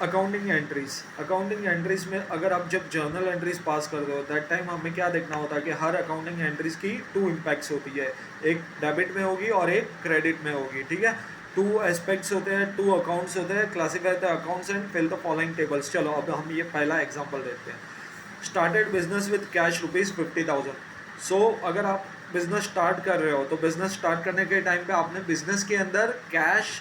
Accounting entries में अगर आप जब जर्नल एंट्रीज पास करते हो दैट टाइम हमें क्या देखना होता है कि हर अकाउंटिंग एंट्रीज की टू इम्पैक्ट्स होती है, एक डेबिट में होगी और एक क्रेडिट में होगी, ठीक है। टू एस्पेक्ट्स होते हैं, टू अकाउंट्स होते हैं, classify the accounts and fill the following tables. चलो अब हम ये पहला एग्जाम्पल देते हैं। Started business with cash ₹50,000। So अगर आप बिजनेस स्टार्ट कर रहे हो तो बिजनेस स्टार्ट करने के टाइम पे आपने बिजनेस के अंदर कैश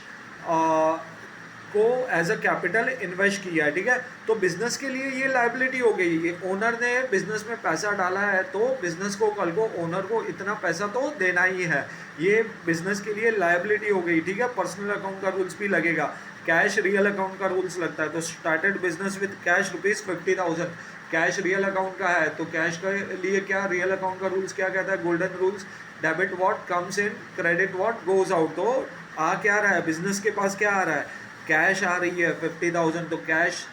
को एज अ कैपिटल इन्वेस्ट किया है, ठीक है। तो बिजनेस के लिए ये लाइबिलिटी हो गई, ये ओनर ने बिजनेस में पैसा डाला है तो बिजनेस को कल को ओनर को इतना पैसा तो देना ही है, ये बिजनेस के लिए लाइबिलिटी हो गई, ठीक है। पर्सनल अकाउंट का रूल्स भी लगेगा, कैश रियल अकाउंट का रूल्स लगता है। तो started business with cash ₹50,000, cash real account का है तो कैश के लिए क्या रियल अकाउंट का रूल्स क्या कहता है, golden rules, debit what comes in, credit what goes out. तो आ क्या रहा है, बिजनेस के पास क्या आ रहा है, कैश आ रही है 50,000, तो कैश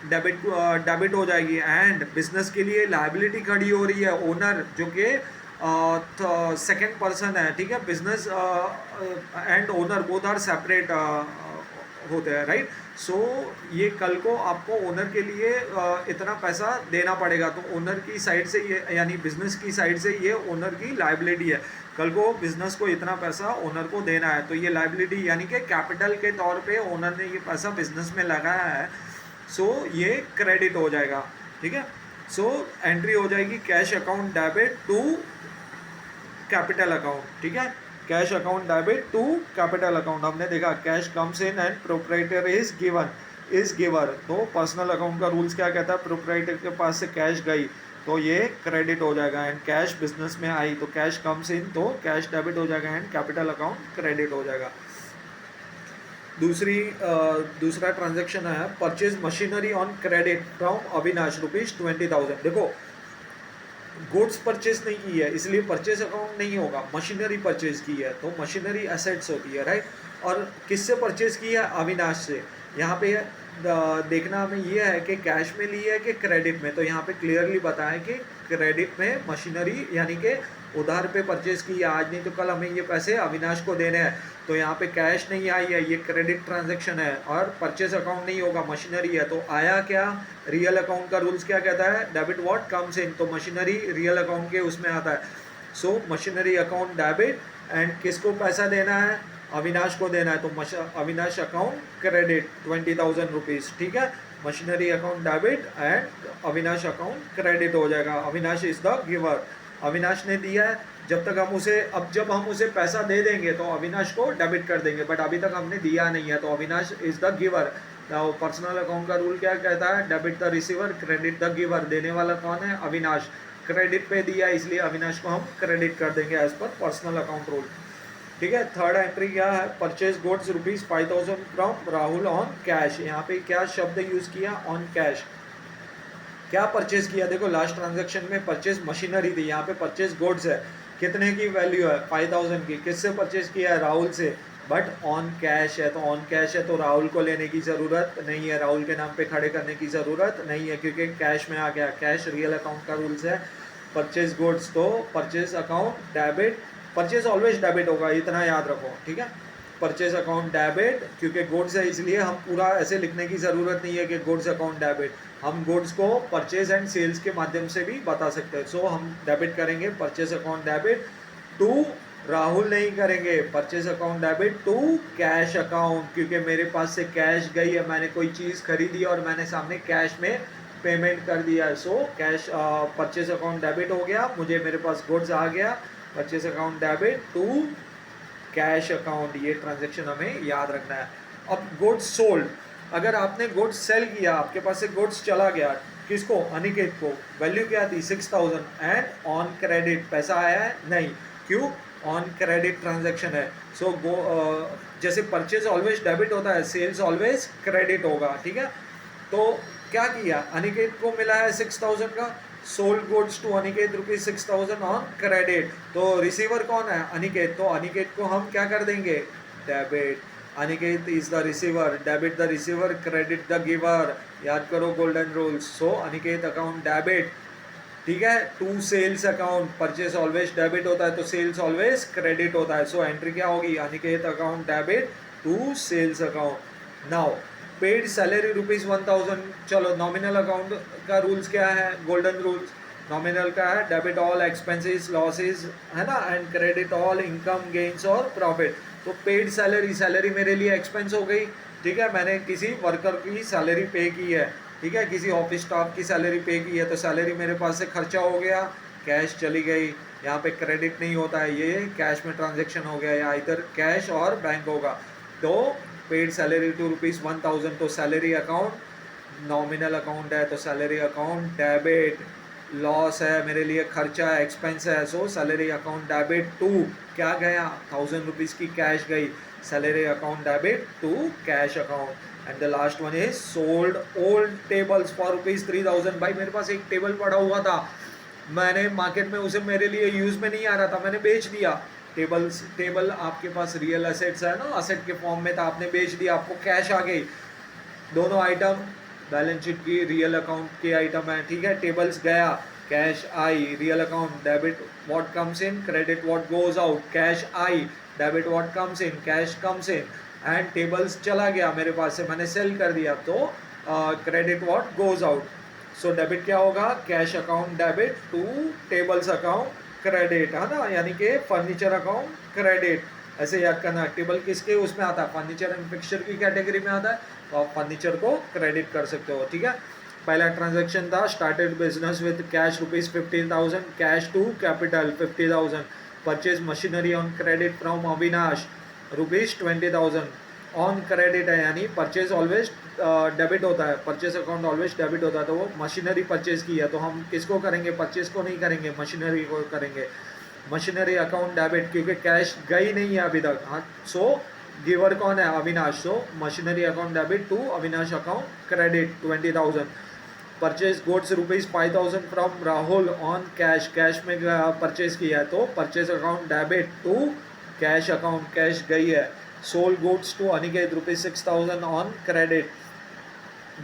डेबिट हो जाएगी। एंड बिजनेस के लिए लाइबिलिटी खड़ी हो रही है, ओनर जो कि सेकेंड पर्सन है, ठीक है। Business and owner both are separate होते हैं, राइट। सो ये कल को आपको ओनर के लिए इतना पैसा देना पड़ेगा, तो ओनर की साइड से ये यानी बिजनेस की साइड से ये ओनर की लाइबिलिटी है, कल को बिजनेस को इतना पैसा ओनर को देना है। तो ये लाइबिलिटी यानी कि कैपिटल के तौर पे ओनर ने ये पैसा बिजनेस में लगाया है, सो ये क्रेडिट हो जाएगा, ठीक है। सो एंट्री हो जाएगी cash account debit to capital account, ठीक है। Cash account debit to capital account, हमने देखा cash comes in and proprietor is given, is giver. तो पर्सनल अकाउंट का रूल्स क्या कहता है, प्रोप्राइटर के पास से कैश गई तो ये क्रेडिट हो जाएगा, एंड कैश बिजनेस में आई तो कैश कम्स इन तो कैश डेबिट हो जाएगा एंड कैपिटल अकाउंट क्रेडिट हो जाएगा। दूसरा ट्रांजैक्शन है purchase machinery on credit from Avinash ₹20,000। देखो गुड्स परचेज नहीं की है इसलिए परचेज अकाउंट नहीं होगा, मशीनरी परचेज की है तो मशीनरी एसेट्स होती है, राइट। और किससे परचेज की है, अविनाश से। यहाँ पे देखना हमें ये है कि कैश में ली है कि क्रेडिट में, तो यहाँ पे क्लियरली बताया कि क्रेडिट में मशीनरी यानी कि उधार पे परचेज की है, आज नहीं तो कल हमें ये पैसे अविनाश को देने हैं, तो यहाँ पे कैश नहीं आई है, ये क्रेडिट ट्रांजैक्शन है और परचेज अकाउंट नहीं होगा, मशीनरी है। तो आया क्या, रियल अकाउंट का रूल्स क्या कहता है, डेबिट व्हाट कम्स इन, तो मशीनरी रियल अकाउंट के उसमें आता है। सो मशीनरी अकाउंट डेबिट एंड किसको पैसा देना है, अविनाश को देना है, तो अविनाश अकाउंट क्रेडिट ₹20,000, ठीक है। Machinery account debit and Avinash account credit हो जाएगा, Avinash is the giver, Avinash ने दिया है। जब तक हम उसे जब हम उसे पैसा दे देंगे तो अविनाश को डेबिट कर देंगे, बट अभी तक हमने दिया नहीं है तो Avinash is the giver. Personal account का रूल क्या कहता है, debit the receiver credit the giver, देने वाला कौन है, अविनाश, क्रेडिट पे दिया इसलिए अविनाश को हम क्रेडिट कर देंगे as per personal account rule, ठीक है। थर्ड एंट्री क्या है, purchase goods ₹5,000 from Rahul on cash. यहाँ पे क्या शब्द यूज किया, ऑन कैश। क्या परचेज किया, देखो लास्ट ट्रांजैक्शन में परचेज मशीनरी थी, यहाँ पे परचेज गुड्स है, कितने की वैल्यू है, 5,000 की, किससे परचेज किया है, राहुल से, बट ऑन कैश है, तो ऑन कैश है तो राहुल को लेने की ज़रूरत नहीं है, राहुल के नाम पे खड़े करने की ज़रूरत नहीं है क्योंकि कैश में आ गया, कैश रियल अकाउंट का रूल्स है। परचेज गुड्स तो purchase account debit, purchase always debit होगा, इतना याद रखो, ठीक है। परचेज अकाउंट डेबिट क्योंकि गुड्स है इसलिए हम पूरा ऐसे लिखने की ज़रूरत नहीं है कि गुड्स अकाउंट डेबिट, हम गुड्स को परचेज एंड सेल्स के माध्यम से भी बता सकते हैं। सो हम डेबिट करेंगे purchase account debit to, Rahul नहीं करेंगे, purchase account debit to cash account क्योंकि मेरे पास से कैश गई है, मैंने कोई चीज़ खरीदी और मैंने सामने कैश में पेमेंट कर दिया है। So cash purchase account debit हो गया, मुझे मेरे पास गुड्स आ गया, purchase account debit to cash account, ये ट्रांजैक्शन हमें याद रखना है। अब गुड्स सोल्ड, अगर आपने गुड्स सेल किया, आपके पास से गुड्स चला गया, किसको, अनिकेत को, वैल्यू क्या थी 6,000 एंड ऑन क्रेडिट पैसा आया है नहीं, क्यों, ऑन क्रेडिट ट्रांजैक्शन है। सो जैसे परचेज ऑलवेज डेबिट होता है, सेल्स ऑलवेज क्रेडिट होगा, ठीक है। तो क्या किया, अनिकेत को मिला है 6,000 का, sold goods to Aniket ₹6,000 on credit, तो रिसीवर कौन है, अनिकेत, तो अनिकेत को हम क्या कर देंगे, debit, Aniket is the receiver, debit the receiver credit the giver, याद करो golden rules. So Aniket account debit, ठीक है, to sales account, purchase always debit होता है तो सेल्स ऑलवेज क्रेडिट होता है। सो एंट्री क्या होगी, Aniket account debit to sales account. Now paid salary rupees 1000। चलो नॉमिनल अकाउंट का रूल्स क्या है, गोल्डन रूल्स। नॉमिनल का है डेबिट ऑल एक्सपेंसेस लॉसेस, है ना, and credit all income gains और प्रॉफिट। तो पेड सैलरी, सैलरी मेरे लिए एक्सपेंस हो गई, ठीक है, मैंने किसी वर्कर की सैलरी पे की है, ठीक है, किसी ऑफिस स्टाफ की सैलरी पे की है, तो सैलरी मेरे पास से खर्चा हो गया, कैश चली गई। यहाँ पे क्रेडिट नहीं होता है, ये कैश में ट्रांजेक्शन हो गया, या इधर कैश और बैंक होगा। तो पेड सैलरी टू ₹1000, तो सैलरी अकाउंट नॉमिनल अकाउंट है, तो सैलरी अकाउंट डेबिट। लॉस है मेरे लिए, खर्चा है, एक्सपेंस है, so salary account debit to क्या गया, ₹1000 की कैश गई, salary account debit to cash account. And the last one is sold old tables for ₹3000। भाई मेरे पास एक टेबल पड़ा हुआ था, मैंने मार्केट में उसे मेरे लिए यूज में नहीं आ रहा था, मैंने बेच दिया। टेबल आपके पास रियल असेट्स है ना, असेट के फॉर्म में था, आपने बेच दिया, आपको कैश आ गई। दोनों आइटम बैलेंस शीट की रियल अकाउंट के आइटम है, ठीक है। टेबल्स गया, cash I, real account debit what comes in, credit what goes out, cash I, debit what comes in, cash comes in. And tables चला गया मेरे पास से, मैंने सेल कर दिया, तो credit what goes out. So debit क्या होगा, cash account debit to tables account credit, है ना, यानी कि फर्नीचर अकाउंट क्रेडिट। ऐसे याद करना, टेबल किसके उसमें आता है, फर्नीचर एंड फिक्सचर की कैटेगरी में आता है, तो आप फर्नीचर को क्रेडिट कर सकते हो, ठीक है। पहला ट्रांजैक्शन था started business with cash ₹15,000, cash to capital 50,000, purchase machinery on credit from Avinash ₹20,000 on credit है, यानी परचेज ऑलवेज डेबिट होता है, परचेज अकाउंट ऑलवेज डेबिट होता है, तो वो मशीनरी परचेज की है, तो हम किसको करेंगे, परचेज को नहीं करेंगे, मशीनरी को करेंगे। मशीनरी अकाउंट डेबिट, क्योंकि कैश गई नहीं है अभी तक, हाँ, सो गिवर कौन है, Avinash, so machinery account debit to Avinash account credit 20,000। Purchase goods ₹5,000 from Rahul on cash, cash में परचेज किया है, तो purchase account debit to cash account, cash गई है। Sold goods to Aniket ₹6,000 on credit,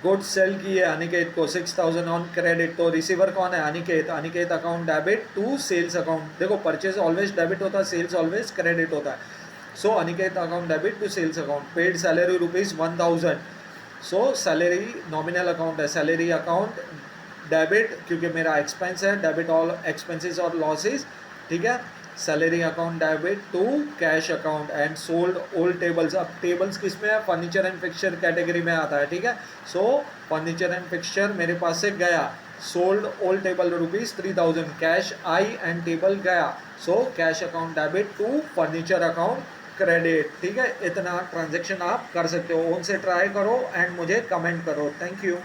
goods sale की है अनिकेत को 6,000 ऑन क्रेडिट, तो रिसीवर कौन है, Aniket, Aniket account debit to sales account. देखो परचेज ऑलवेज डेबिट होता है, सेल्स ऑलवेज क्रेडिट होता है, so Aniket account debit to sales account. Paid salary ₹1,000, so salary nominal account है, सैलरी अकाउंट डेबिट, क्योंकि मेरा एक्सपेंस है, डेबिट ऑल एक्सपेंसेस और लॉसेस, ठीक है। Salary account debit to cash account. And sold old tables, अब टेबल्स किस में है, फर्नीचर एंड फिक्सचर कैटेगरी में आता है, ठीक है। सो फर्नीचर एंड फिक्सचर मेरे पास से गया, सोल्ड ओल्ड टेबल ₹3,000, कैश आई एंड टेबल गया, so cash account debit to furniture account credit, ठीक है। इतना ट्रांजेक्शन आप कर सकते हो, उनसे ट्राई करो एंड मुझे कमेंट करो। Thank you.